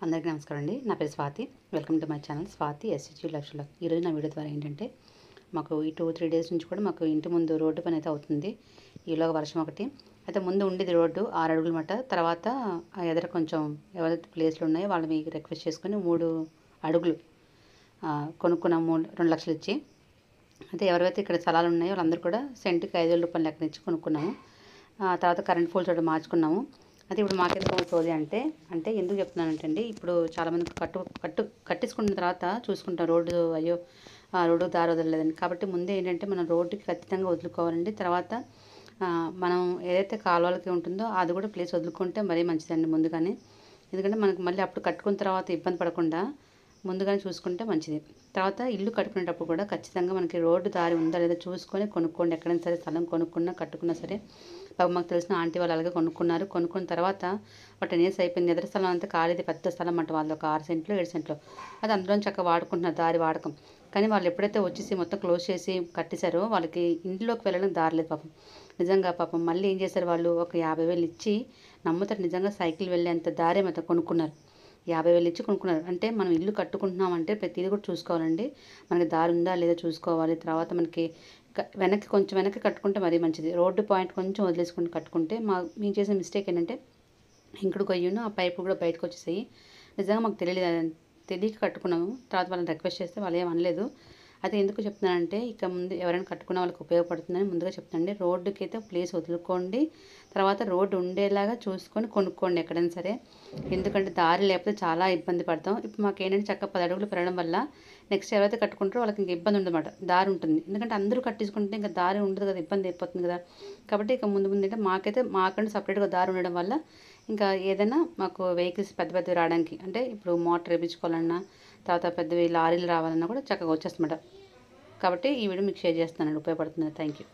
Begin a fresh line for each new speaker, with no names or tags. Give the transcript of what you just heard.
అందరికీ నమస్కారం అండి. నా పేరు Swathi. Welcome to my channel Swathi SHG lifestyle. ఈరోజు నా వీడియో ద్వారా ఏంటంటే మాకు ఈ 2-3 డేస్ నుంచి కూడా మాకు ఇంటి ముందు రోడ్డు పని అయితే అవుతుంది. ఈలోగా వర్షం ఒకటి. అయితే ముందు ఉండేది రోడ్డు 6 అడుగులు మాట. తర్వాత ఎదర కొంచెం ఎవరైతే ప్లేస్‌లు ఉన్నాయో వాళ్ళని రిక్వెస్ట్ చేసుకొని 3 అడుగులు కొనుక్కున్నాము 2 లక్షలు ఇచ్చి. అయితే ఎవరైతే ఇక్కడ స్థలాలు ఉన్నాయో వాళ్ళందరూ కూడా సెంట్‌కి 5,000 రూపాయల లెక్కన ఇచ్చి కొనుక్కున్నాము. తర్వాత కరెంట్ పోల్స్ ఒకటి మార్చుకున్నాము. అయితే ఇప్పుడు మాకెందుకు అవుతుంది అంటే ఎందుకు చెప్తున్నానంటే అండి, ఇప్పుడు చాలామంది కట్టించుకున్న తర్వాత చూసుకుంటాం రోడ్డు అయ్యో రోడ్డు దారి వదలలేదని. కాబట్టి ముందే ఏంటంటే మనం రోడ్డుకి ఖచ్చితంగా వదులుకోవాలండి. తర్వాత మనం ఏదైతే కాలువలకి ఉంటుందో అది కూడా ప్లేస్ వదులుకుంటే మరీ మంచిదండి ముందుగానే. ఎందుకంటే మనకు మళ్ళీ అప్పుడు కట్టుకున్న తర్వాత ఇబ్బంది పడకుండా ముందుగానే చూసుకుంటే మంచిది. తర్వాత ఇల్లు కట్టుకునేటప్పుడు కూడా ఖచ్చితంగా మనకి రోడ్డు దారి ఉందా లేదా చూసుకొని కొనుక్కోండి. ఎక్కడైనా సరే స్థలం కొనుక్కున్నా కట్టుకున్నా సరే. పాపం మాకు తెలిసిన ఆంటీ వాళ్ళు అలాగే కొనుక్కున్నారు. కొనుక్కున్న తర్వాత ఒక 10 ఇయర్స్ అయిపోయింది. ఎదురు స్థలం అంతా ఖాళీది పెద్ద స్థలం అంట వాళ్ళది. ఒక 6 సెంట్లు 7 సెంట్లు. అది అందులో చక్కగా వాడుకుంటున్నారు దారి వాడకం. కానీ వాళ్ళు ఎప్పుడైతే వచ్చేసి మొత్తం క్లోజ్ చేసి కట్టేశారో వాళ్ళకి ఇంట్లోకి వెళ్ళడానికి దారి లేదు పాపం. నిజంగా పాపం మళ్ళీ ఏం చేశారు వాళ్ళు, ఒక 50,000 ఇచ్చి నమ్ముతారు నిజంగా సైకిల్ వెళ్ళేంత దారే మొత్తం కొనుక్కున్నారు. 50,000 ఇచ్చి కొనుక్కున్నారు. అంటే మనం ఇల్లు కట్టుకుంటున్నామంటే ప్రతిదీ కూడా చూసుకోవాలండి. మనకి దారి ఉందా లేదా చూసుకోవాలి. తర్వాత మనకి కొంచెం వెనక్కి కట్టుకుంటే మరీ మంచిది. రోడ్డు పాయింట్ కొంచెం వదిలేసుకొని కట్టుకుంటే మేము చేసిన మిస్టేక్ ఏంటంటే ఇంకుడు గొయ్యును ఆ పైపు కూడా బయటకు వచ్చేసాయి. నిజంగా మాకు తెలియక కట్టుకున్నాము. తర్వాత వాళ్ళని రిక్వెస్ట్ చేస్తే వాళ్ళు ఏం అనలేదు. అయితే ఎందుకు చెప్తున్నానంటే ఇక ముందు ఎవరైనా కట్టుకున్న వాళ్ళకి ఉపయోగపడుతుందని ముందుగా చెప్తానండి. రోడ్డుకి అయితే ప్లేస్ వదులుకోండి. తర్వాత రోడ్డు ఉండేలాగా చూసుకొని కొనుక్కోండి ఎక్కడైనా సరే. ఎందుకంటే దారి లేకపోతే చాలా ఇబ్బంది పడతాం. ఇప్పుడు మాకేంటంటే చక్కగా 10 అడుగులు పెరగడం వల్ల నెక్స్ట్ ఎవరైతే కట్టుకుంటారో వాళ్ళకి ఇంక ఇబ్బంది ఉండదన్నమాట. దారి ఉంటుంది. ఎందుకంటే అందరూ కట్టించుకుంటే ఇంకా దారి ఉండదు కదా, ఇబ్బంది అయిపోతుంది కదా. కాబట్టి ఇక ముందు అంటే మాకంటే సపరేట్గా దారి ఉండడం వల్ల ఇంకా ఏదైనా మాకు వెహికల్స్ పెద్ద పెద్దవి రావడానికి అంటే ఇప్పుడు మోటార్ వేయించుకోవాలన్నా తర్వాత పెద్దవి లారీలు రావాలన్నా కూడా చక్కగా వచ్చేస్తుందన్నమాట. కాబట్టి ఈ వీడియో మీకు షేర్ చేస్తున్నానండి. ఉపయోగపడుతుంది. Thank you.